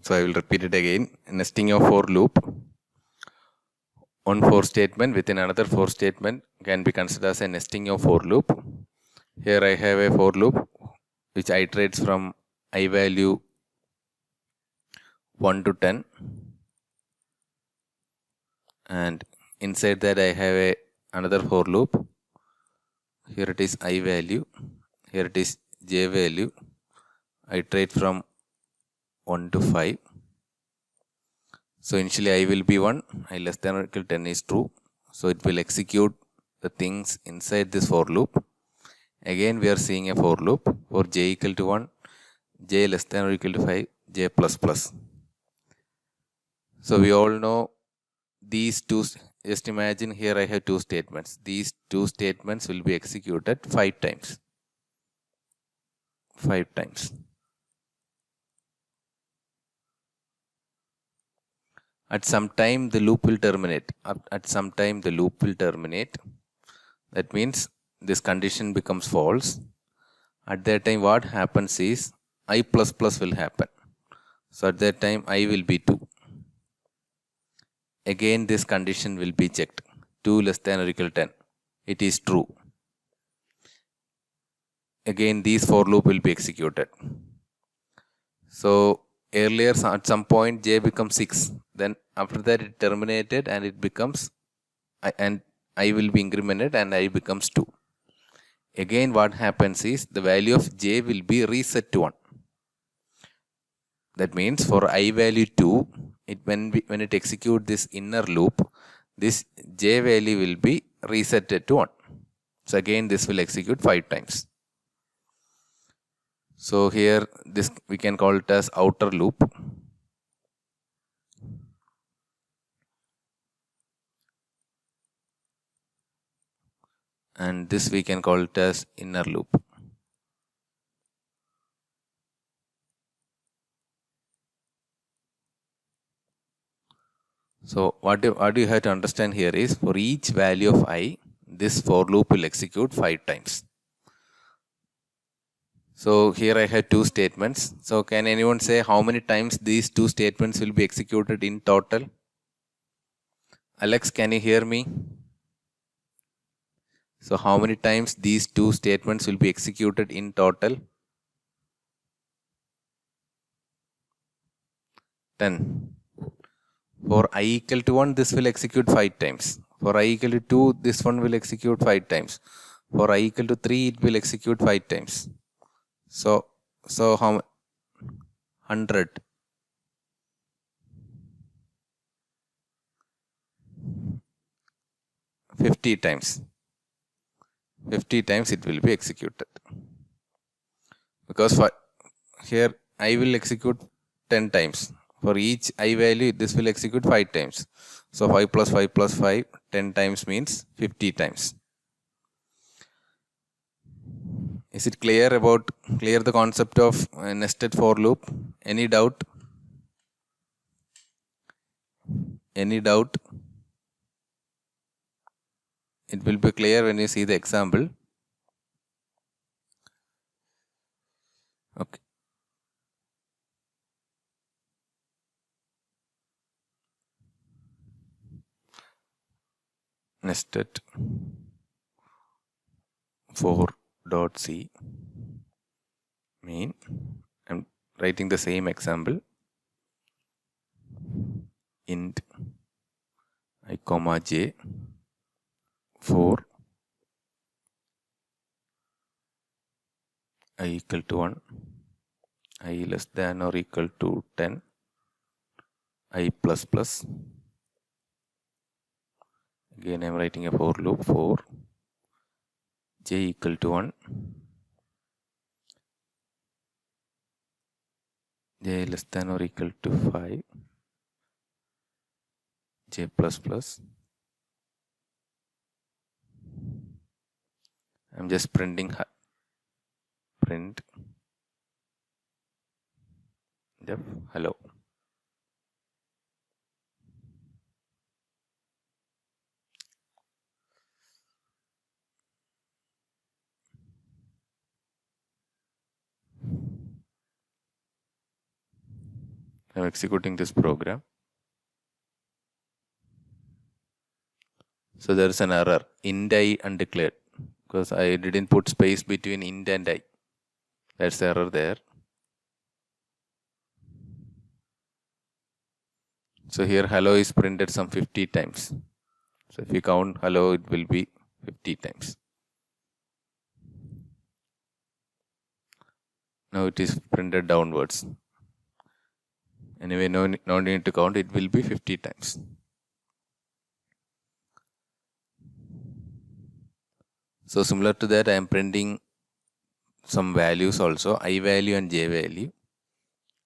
So I will repeat it again. Nesting of for loop. One for statement within another for statement can be considered as a nesting of for loop. Here I have a for loop which iterates from I value 1 to 10, and inside that I have another for loop. Here it is I value, here it is j value. Iterate from 1 to 5. So initially I will be 1, I less than or equal to 10 is true. So it will execute the things inside this for loop. Again we are seeing a for loop for j equal to 1, j less than or equal to 5, j plus plus. So we all know these two. Just imagine here I have two statements. These two statements will be executed 5 times. 5 times. At some time the loop will terminate. At some time the loop will terminate. That means this condition becomes false. At that time what happens is I plus plus will happen. So at that time I will be 2. Again this condition will be checked. 2 less than or equal to 10. It is true. Again these for loop will be executed. So earlier at some point j becomes 6. Then after that it terminated and it becomes and I will be incremented and I becomes 2. Again what happens is the value of j will be reset to 1. That means for I value 2, when it execute this inner loop, this j value will be resetted to 1. So again this will execute 5 times. So here this we can call it as outer loop. And this we can call it as inner loop. So what you have to understand here is for each value of I, this for loop will execute 5 times. So here I have two statements. So can anyone say how many times these two statements will be executed in total? Alex, can you hear me? So how many times these two statements will be executed in total? 10. For I equal to 1, this will execute 5 times. For I equal to 2, this one will execute 5 times. For I equal to 3, it will execute 5 times. So how 100. 50 times. 50 times it will be executed. Because for here I will execute 10 times. For each I value, this will execute 5 times. So 5 plus 5 plus 5, 10 times means 50 times. Is it clear the concept of nested for loop? Any doubt? Any doubt? It will be clear when you see the example. Okay. Nested for dot c mean I'm writing the same example. Int I comma j for I equal to 1, I less than or equal to 10, I plus plus. Again I am writing a for loop for j equal to 1, j less than or equal to 5, j plus plus. I am just printing print def hello. I'm executing this program. So there is an error, int I undeclared, because I didn't put space between int and I. That's the error there. So here hello is printed some 50 times. So if you count hello, it will be 50 times. Now it is printed downwards. Anyway, no need to count, it will be 50 times. So similar to that, I am printing some values also, I value and j value.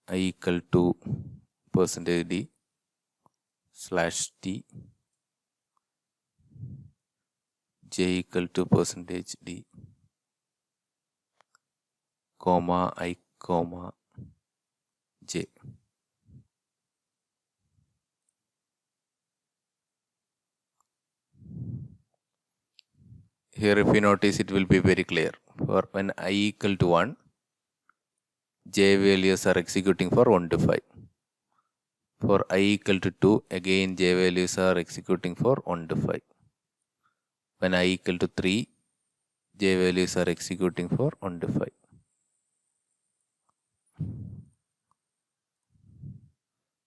I equal to %d /t, j equal to %d, comma I comma j. Here if you notice, it will be very clear. For when I equal to 1, j values are executing for 1 to 5. For I equal to 2, again j values are executing for 1 to 5. When I equal to 3, j values are executing for 1 to 5.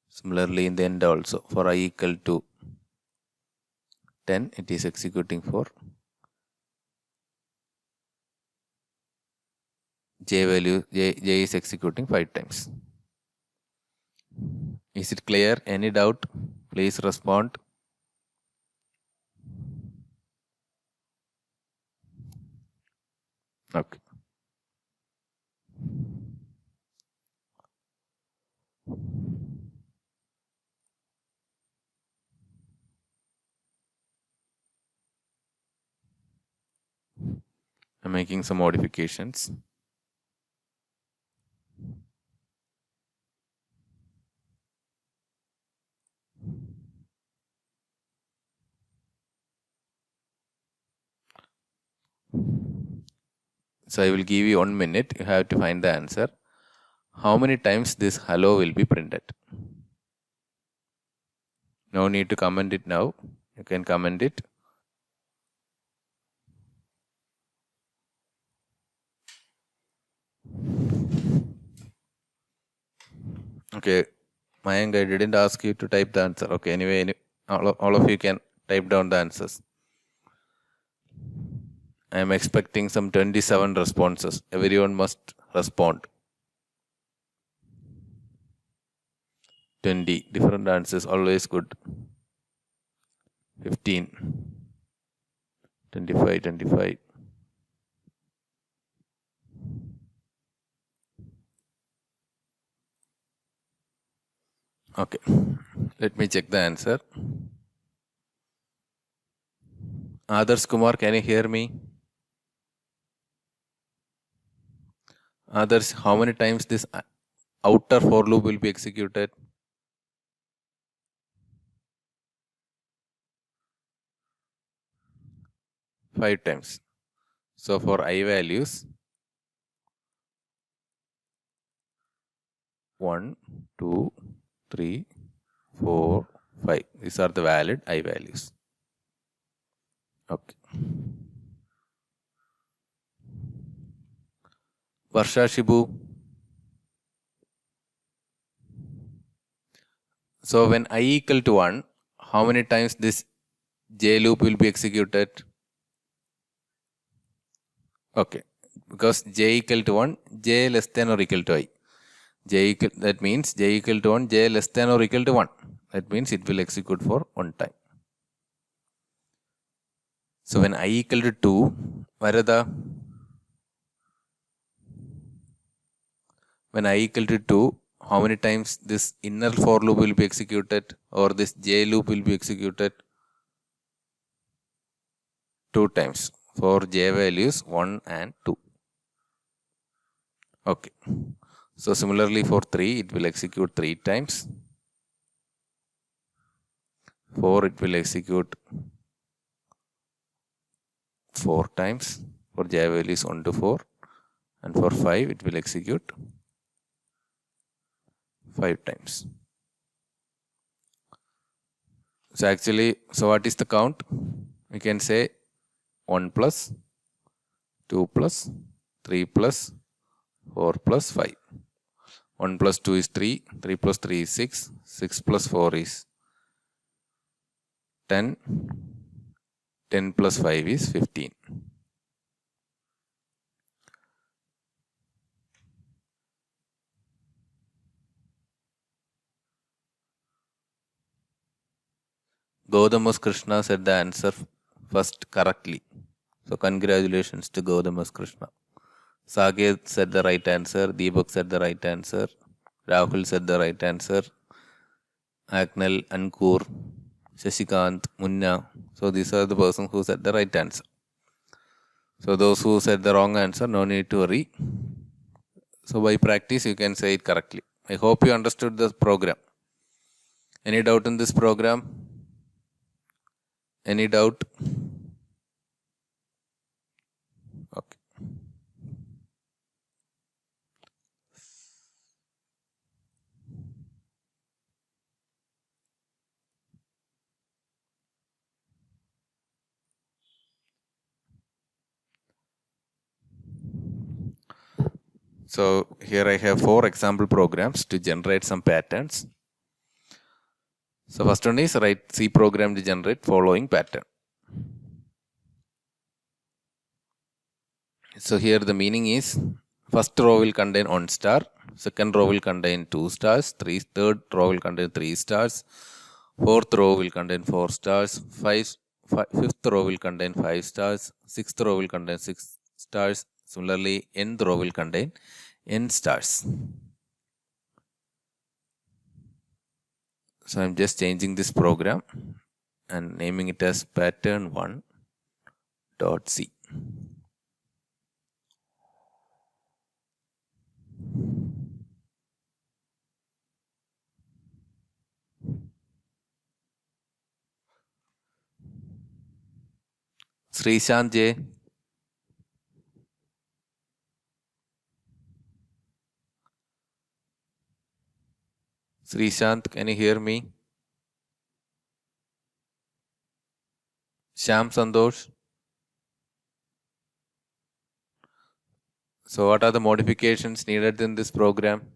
Similarly in the end also, for I equal to 10, it is executing for j value, j is executing 5 times. Is it clear? Any doubt? Please respond. Okay. I'm making some modifications. So I will give you 1 minute. You have to find the answer. How many times this hello will be printed? No need to comment it now. You can comment it. Okay, Mayank, I didn't ask you to type the answer. Okay, anyway, all of you can type down the answers. I am expecting some 27 responses. Everyone must respond. 20 different answers, always good. 15, 25, 25. Okay, let me check the answer. Others Kumar, can you hear me? Others, how many times this outer for loop will be executed? Five times. So for I values, 1, 2, 3, 4, 5. These are the valid I values. Okay. Varsha Shibu. So when I equal to 1, how many times this j loop will be executed? Okay, because j equal to 1, j less than or equal to I. That means j equal to 1, j less than or equal to 1. That means it will execute for 1 time. So when I equal to 2, when I equal to 2, how many times this inner for loop will be executed or this j loop will be executed? 2 times for j values 1 and 2. Okay. So similarly for 3, it will execute 3 times. 4, it will execute 4 times for j values 1 to 4. And for 5, it will execute 5 times. So actually, so what is the count? We can say 1 plus 2 plus 3 plus 4 plus 5. 1 plus 2 is 3, 3 plus 3 is 6, 6 plus 4 is 10, 10 plus 5 is 15. Gaudamas Krishna said the answer first correctly. So congratulations to Gaudamas Krishna. Saket said the right answer. Deepak said the right answer. Rahul said the right answer. Aknel, Ankur, Shashikant, Munna. So these are the persons who said the right answer. So those who said the wrong answer, no need to worry. So by practice, you can say it correctly. I hope you understood the program. Any doubt in this program? Any doubt? Okay. So here I have 4 example programs to generate some patterns. So first one is write C program to generate following pattern. So here the meaning is first row will contain 1 star, second row will contain 2 stars, third row will contain 3 stars, fourth row will contain 4 stars, fifth row will contain 5 stars, sixth row will contain 6 stars. Similarly, nth row will contain n stars. So I'm just changing this program and naming it as pattern1.c. Srishant J. Srishant, can you hear me? Sham Santosh. So what are the modifications needed in this program?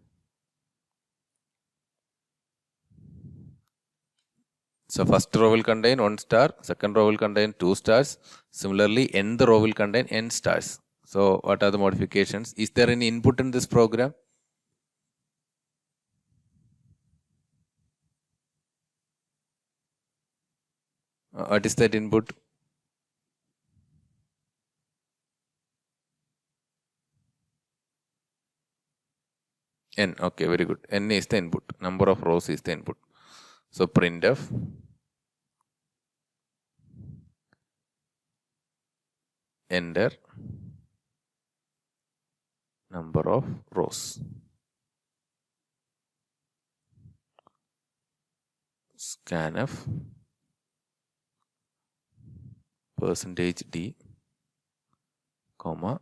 So first row will contain 1 star, second row will contain 2 stars. Similarly, nth row will contain n stars. So what are the modifications? Is there any input in this program? What is that input? N. Okay, very good. N is the input. Number of rows is the input. So printf enter number of rows. Scanf percentage %d, comma,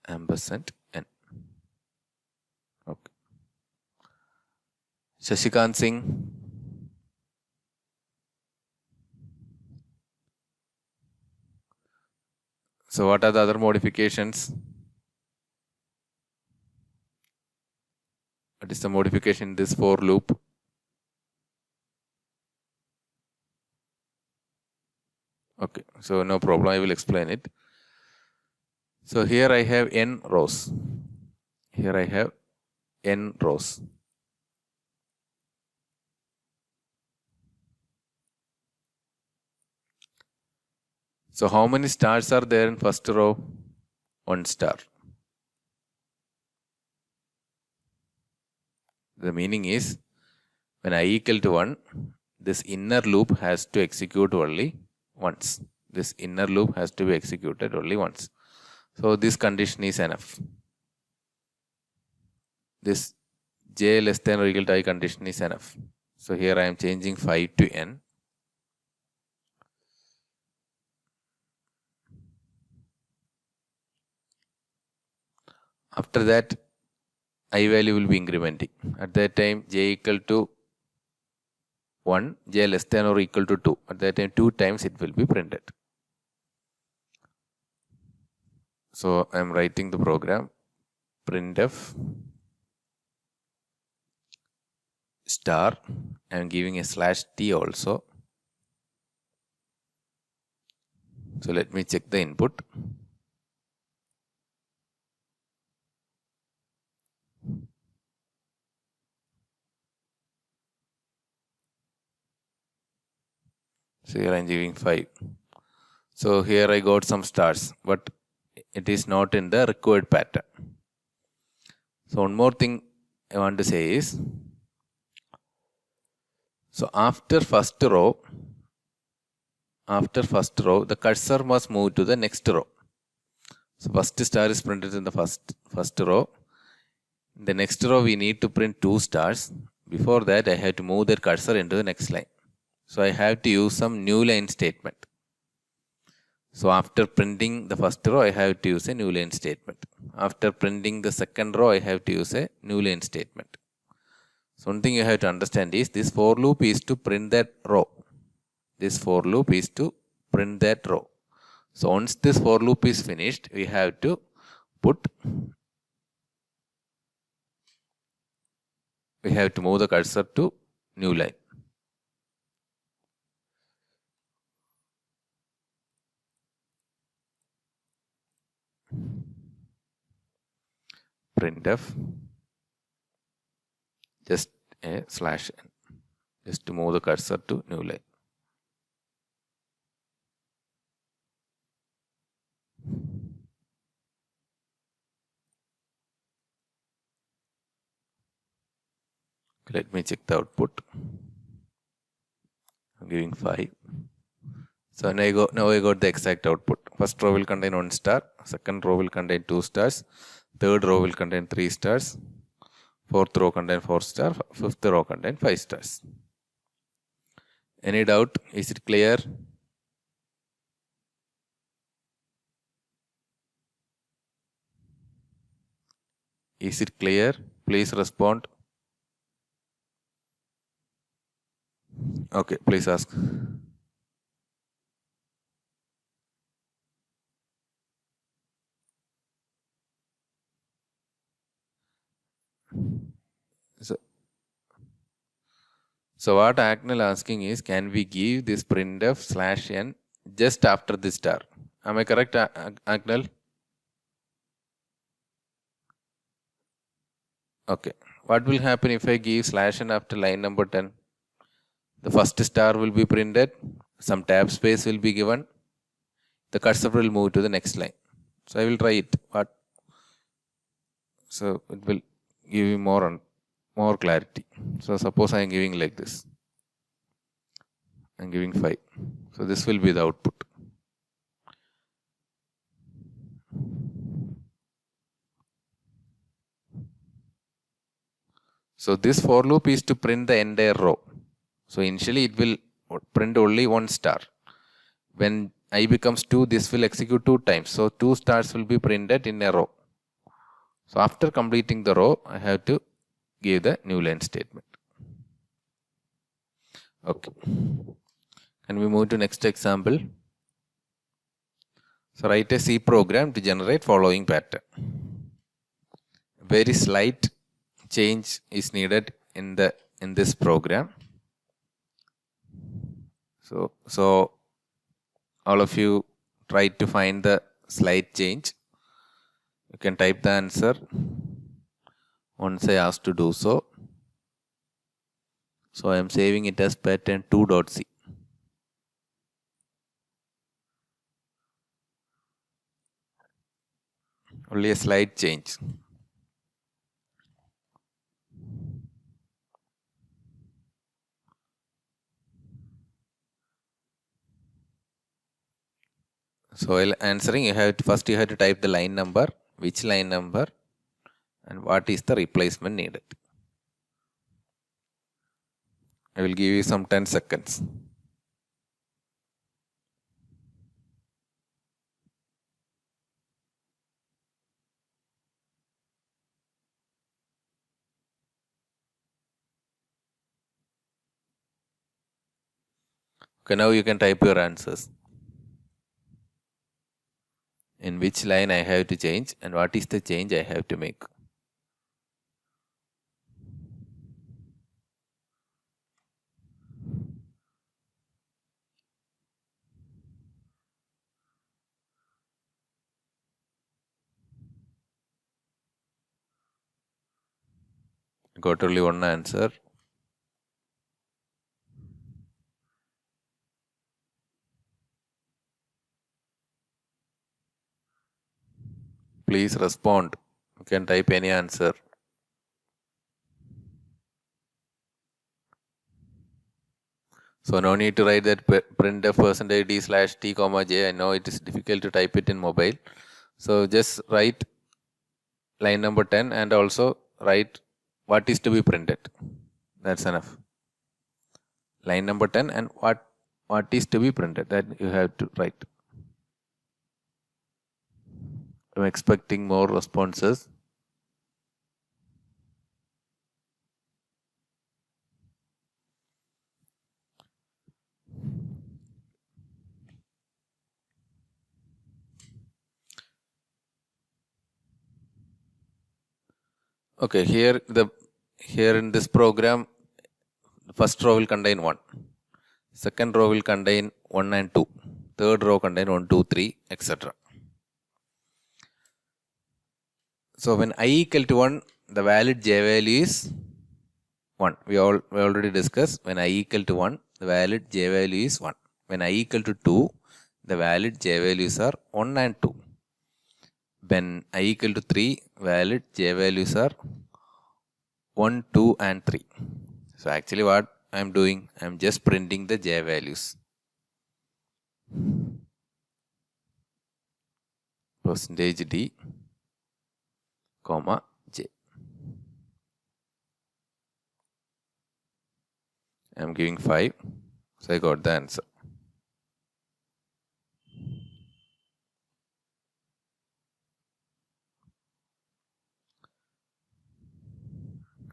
ampersand n. Okay. Shashikant Singh. So what are the other modifications? What is the modification in this for loop? Okay, so no problem, I will explain it. So here I have n rows. Here I have n rows. So how many stars are there in first row? 1 star. The meaning is when I equal to 1, this inner loop has to execute only once. This inner loop has to be executed only once. So this condition is enough. This j less than or equal to I condition is enough. So here I am changing 5 to n. After that, I value will be incrementing. At that time j equal to 1, j less than or equal to 2. At that time 2 times it will be printed. So I am writing the program printf star. I am giving a slash t also. So let me check the input. So here I am giving 5. So here I got some stars, but it is not in the required pattern. So one more thing I want to say is, so after first row, the cursor must move to the next row. So first star is printed in the first row. In the next row we need to print 2 stars. Before that I have to move that cursor into the next line. So I have to use some new line statement. So after printing the first row I have to use a new line statement. After printing the second row I have to use a new line statement. So one thing you have to understand is this for loop is to print that row. This for loop is to print that row. So once this for loop is finished, we have to move the cursor to new line. Printf just a slash n, just to move the cursor to new line. Let me check the output. I'm giving 5. So now I got the exact output. First row will contain 1 star, second row will contain 2 stars, third row will contain 3 stars, fourth row contain 4 stars, fifth row contain 5 stars. Any doubt? Is it clear? Is it clear? Please respond. Okay, please ask. So what Acknell asking is, can we give this printf slash n just after this star? Am I correct, Acknell? Okay. What will happen if I give slash n after line number 10? The first star will be printed, some tab space will be given, the cursor will move to the next line. So I will try it. So it will give you more clarity. So suppose I am giving like this. I am giving 5. So this will be the output. So this for loop is to print the entire row. So initially it will print only 1 star. When I becomes 2, this will execute 2 times. So 2 stars will be printed in a row. So after completing the row, I have to give the new line statement. Okay. Can we move to next example? So write a C program to generate following pattern. Very slight change is needed in this program. So all of you try to find the slight change. You can type the answer once I ask to do so. So I am saving it as pattern 2.c. Only a slight change. So while answering, you have to type the line number, which line number, and what is the replacement needed. I will give you some 10 seconds. Okay, now you can type your answers. In which line I have to change and what is the change I have to make. Got only one answer. Please respond. You can type any answer. So no need to write that printf %d / t comma j. I know it is difficult to type it in mobile. So just write line number 10 and also write what is to be printed. That's enough. Line number 10 and what is to be printed, that you have to write. I'm expecting more responses. Okay, here in this program, the first row will contain 1. Second row will contain 1 and 2. Third row contain 1, 2, 3, etc. So when I equal to 1, the valid j value is 1. We already discussed when I equal to 1, the valid j value is 1. When I equal to 2, the valid j values are 1 and 2. When I equal to 3, valid j values are 1, 2 and 3. So actually what I am doing, I am just printing the j values. Percentage d, comma j. I am giving 5. So I got the answer.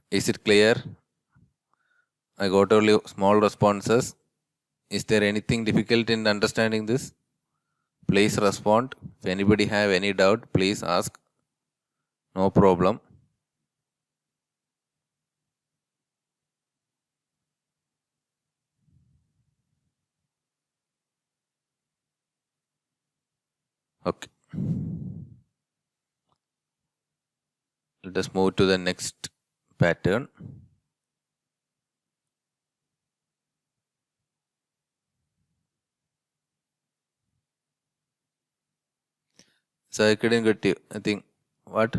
Is it clear? I got only small responses. Is there anything difficult in understanding this? Please respond. If anybody have any doubt, please ask. No problem. Okay. Let us move to the next pattern. So I couldn't get you. I think what?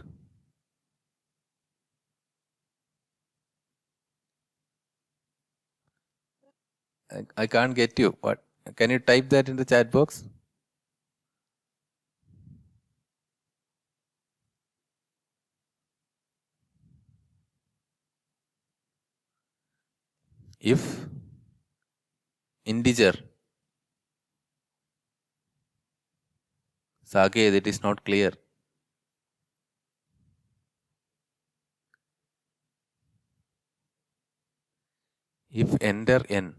I can't get you. What? Can you type that in the chat box? If integer, Sage, that is not clear. If enter n,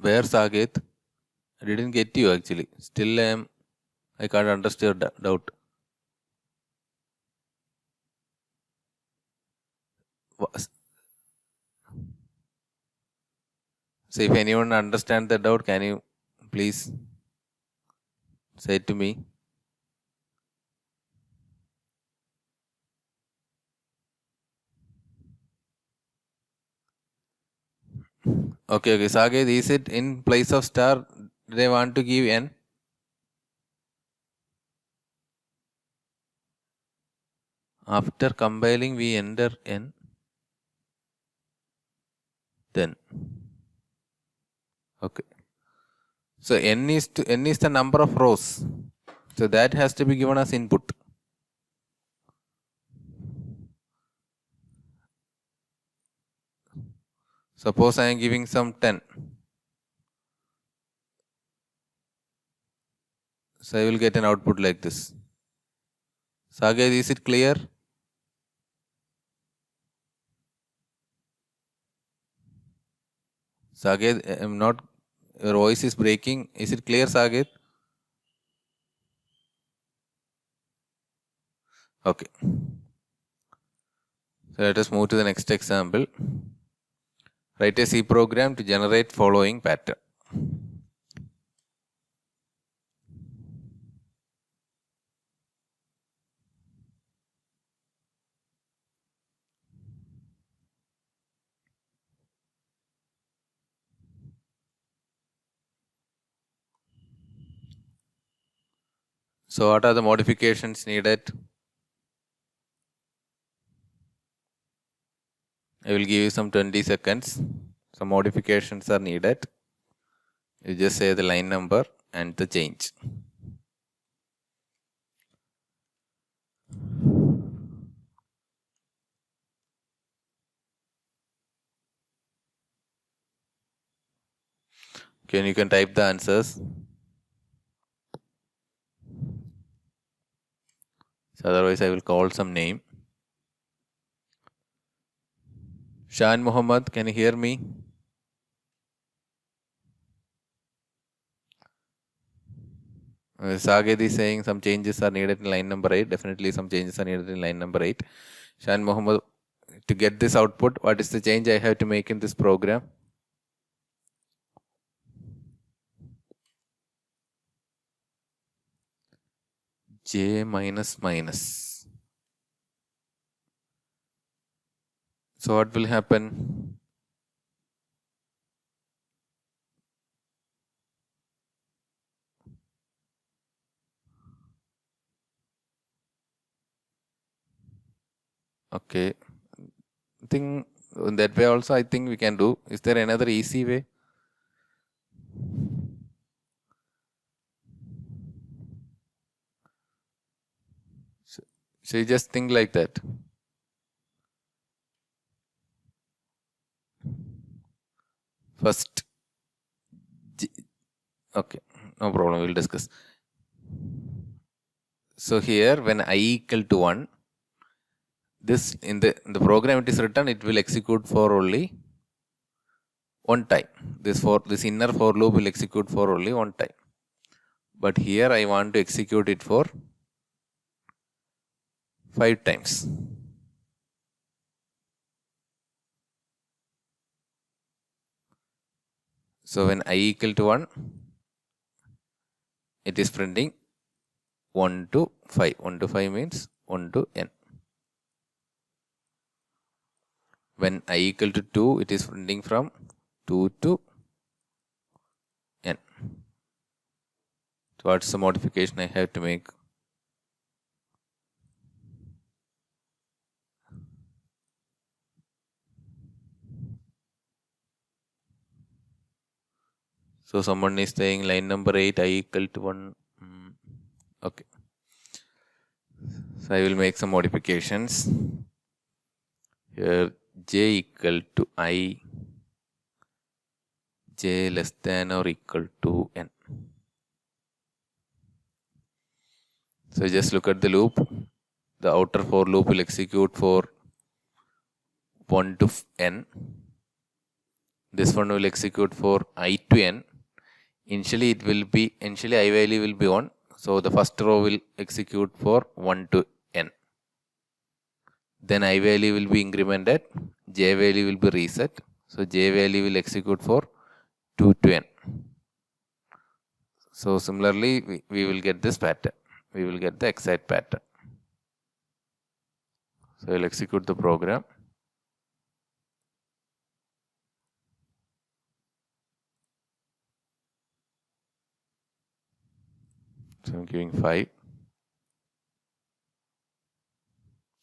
where Saget? I didn't get you actually. Still I can't understand your doubt. So if anyone understand the doubt, can you please say to me? Okay, Saget, is it in place of star? Do they want to give n? After compiling, we enter n. Then. Okay. So n is the number of rows. So that has to be given as input. Suppose I am giving some 10. So I will get an output like this. Saget, is it clear? Saget, I'm not, your voice is breaking. Is it clear, Saget? Okay. So let us move to the next example. Write a C program to generate following pattern. So what are the modifications needed? I will give you some 20 seconds. Some modifications are needed. You just say the line number and the change. Okay, and you can type the answers. So otherwise I will call some name. Shan Muhammad, can you hear me? Saged is saying some changes are needed in line number 8. Definitely some changes are needed in line number 8. Shan Muhammad, to get this output, what is the change I have to make in this program? J minus minus. So what will happen? Okay. I think in that way also I think we can do. Is there another easy way? So you just think like that. First, okay, no problem, we'll discuss. So here when I equal to 1, this in the program it is written, it will execute for only one time. This inner for loop will execute for only one time. But here I want to execute it for 5 times. So when I equal to 1, it is printing 1 to 5. 1 to 5 means 1 to n. When I equal to 2, it is printing from 2 to n. So what's the modification I have to make? So someone is saying line number 8, I equal to 1. Okay. So I will make some modifications. Here j equal to I, j less than or equal to n. So just look at the loop. The outer for loop will execute for 1 to n. This one will execute for I to n. Initially I value will be 1. So the first row will execute for 1 to n. Then I value will be incremented, j value will be reset. So j value will execute for 2 to n. So similarly, we will get this pattern. We will get the exact pattern. So I will execute the program. So I'm giving 5.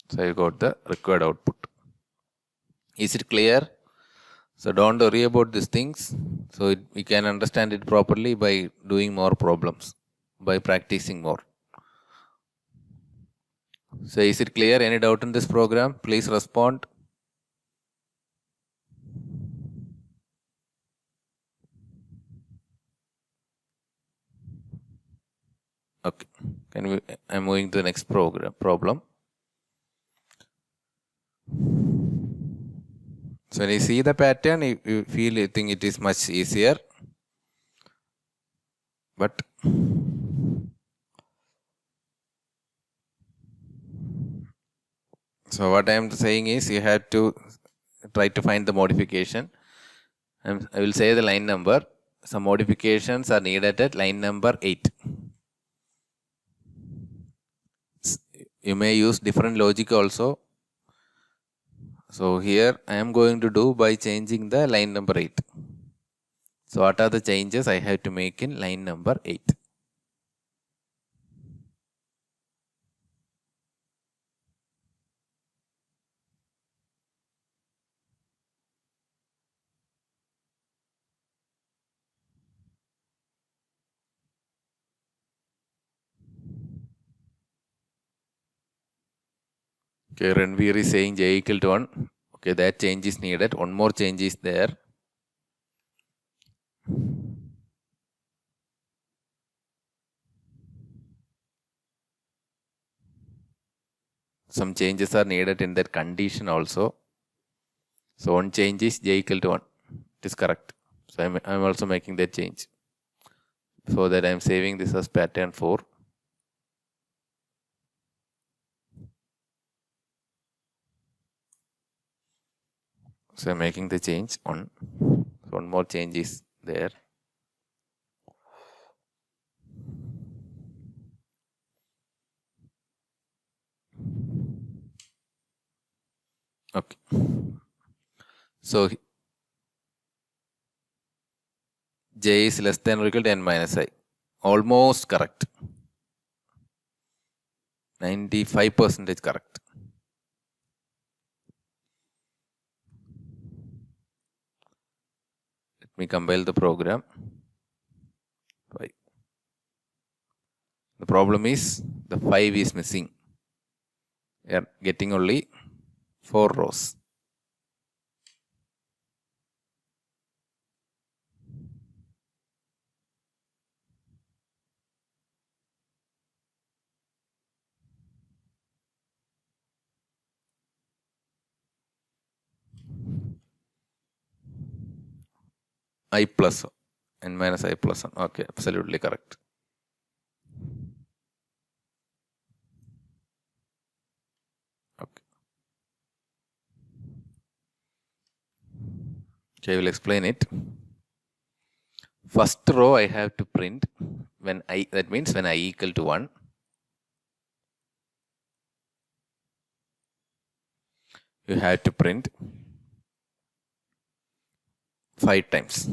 So I got the required output. Is it clear? So don't worry about these things. So we can understand it properly by doing more problems, by practicing more. So is it clear? Any doubt in this program? Please respond. Okay. I'm moving to the next problem. So when you see the pattern, you think it is much easier. But so what I am saying is you have to try to find the modification. I will say the line number. Some modifications are needed at line number 8. You may use different logic also. So here I am going to do by changing the line number 8. So what are the changes I have to make in line number 8? Okay, Ranveer is saying j equal to 1. Okay, that change is needed. One more change is there. Some changes are needed in that condition also. So one change is j equal to 1. It is correct. So I'm also making that change. So that I'm saving this as pattern 4. So I'm making the change on. So one more change is there. Okay. So j is less than or equal to n minus I. Almost correct. 95% correct. Let me compile the program. 5. The problem is the 5 is missing. We are getting only 4 rows. I plus 1. N minus I plus 1. Okay, absolutely correct. Okay. Okay, I will explain it. First row I have to print when I, that means when I equal to 1. You have to print 5 times.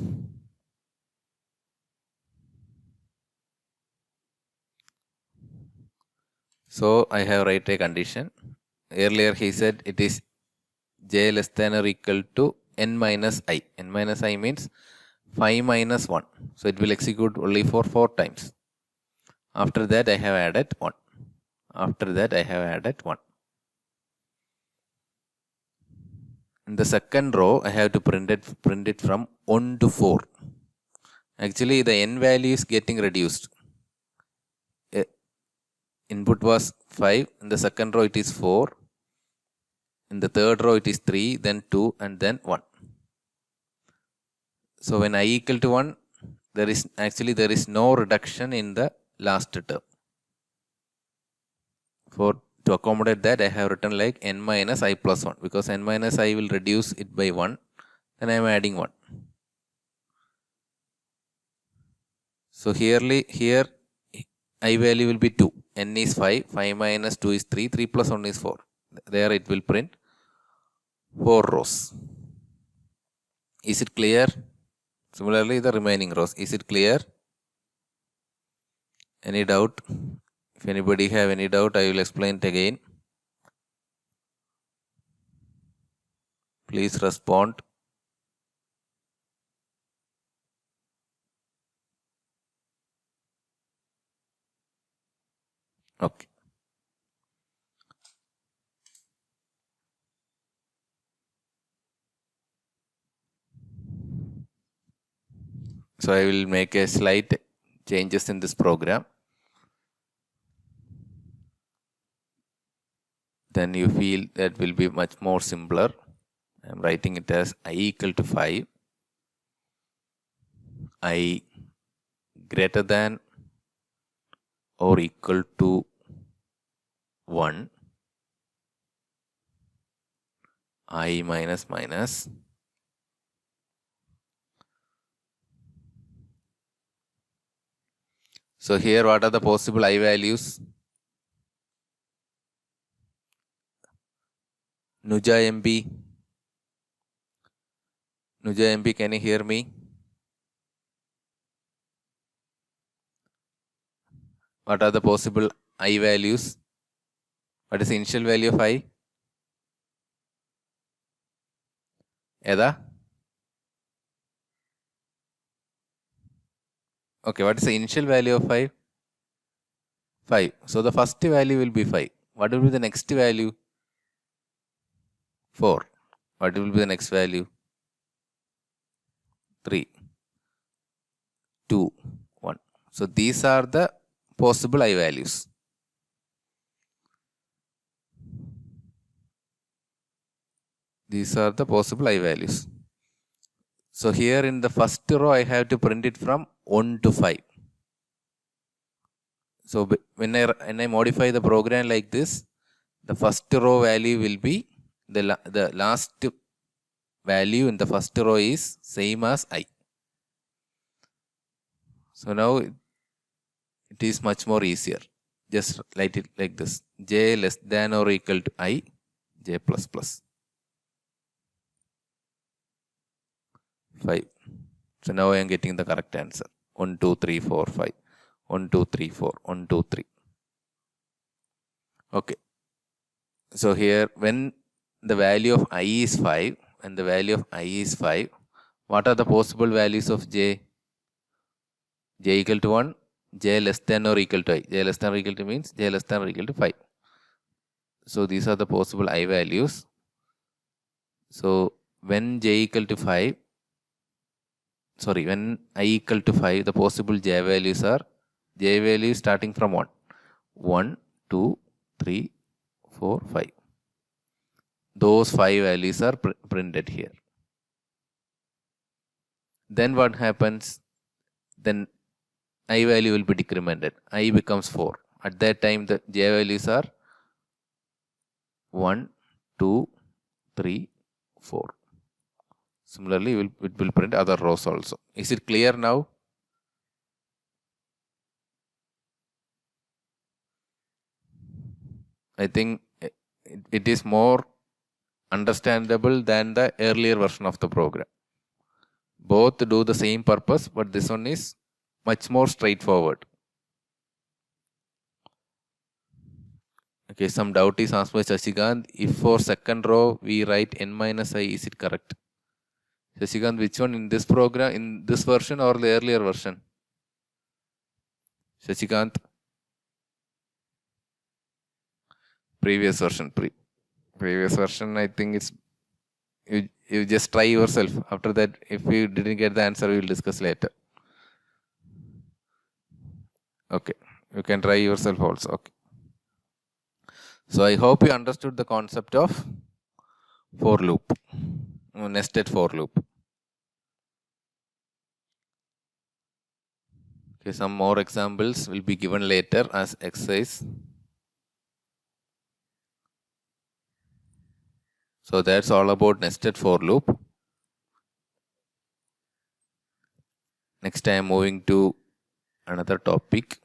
So I have write a condition. Earlier he said it is j less than or equal to n minus I. N minus I means 5 minus 1. So it will execute only for 4 times. After that I have added 1. After that I have added 1. In the second row I have to print it from 1 to 4. Actually the n value is getting reduced. Input was 5. In the second row it is 4. In the third row it is 3, then 2 and then 1. So when I equal to 1, there is no reduction in the last term. To accommodate that, I have written like n minus I plus 1, because n minus I will reduce it by 1, then I am adding 1. So here I value will be 2. N is 5, 5 minus 2 is 3, 3 plus 1 is 4. There it will print 4 rows. Is it clear? Similarly, the remaining rows. Is it clear? Any doubt? If anybody have any doubt, I will explain it again. Please respond. Okay. So I will make a slight changes in this program. Then you feel that will be much more simpler. I am writing it as I equal to 5, I greater than or equal to 1, I minus minus. So here what are the possible I values? Nuja MB. Nuja MB, can you hear me? What are the possible I values? What is the initial value of I? Eda? Okay, what is the initial value of 5? 5. So the first value will be 5. What will be the next value? 4. What will be the next value? 3, 2, 1. So these are the possible I values. These are the possible I values. So here in the first row, I have to print it from 1 to 5. So when I modify the program like this, the first row value will be the last value in the first row is same as I. So now it is much more easier. Just write it like this: j less than or equal to I, j plus plus 5. So now I am getting the correct answer. 1, 2, 3, 4, 5. 1, 2, 3, 4. 1, 2, 3. Okay. So here when the value of I is 5 and the value of I is 5, what are the possible values of j? J equal to 1, j less than or equal to I. J less than or equal to means j less than or equal to 5. So these are the possible I values. So when j equal to 5, when I equal to 5, the possible j values are j values starting from 1. 1, 2, 3, 4, 5. Those 5 values are printed here. Then what happens? Then I value will be decremented. I becomes 4. At that time, the j values are 1, 2, 3, 4. Similarly, it will print other rows also. Is it clear now? I think it is more understandable than the earlier version of the program. Both do the same purpose, but this one is much more straightforward. Okay, some doubt is asked by Shashikant. If for second row we write n minus I, is it correct? Shashikant, which one, in this program, in this version or the earlier version? Shashikant? Previous version. Previous version, I think it's, you just try yourself. After that, if you didn't get the answer, we will discuss later. Okay, you can try yourself also. Okay. So I hope you understood the concept of for loop, nested for loop. Okay, some more examples will be given later as exercise. So that's all about nested for loop. Next I am moving to another topic.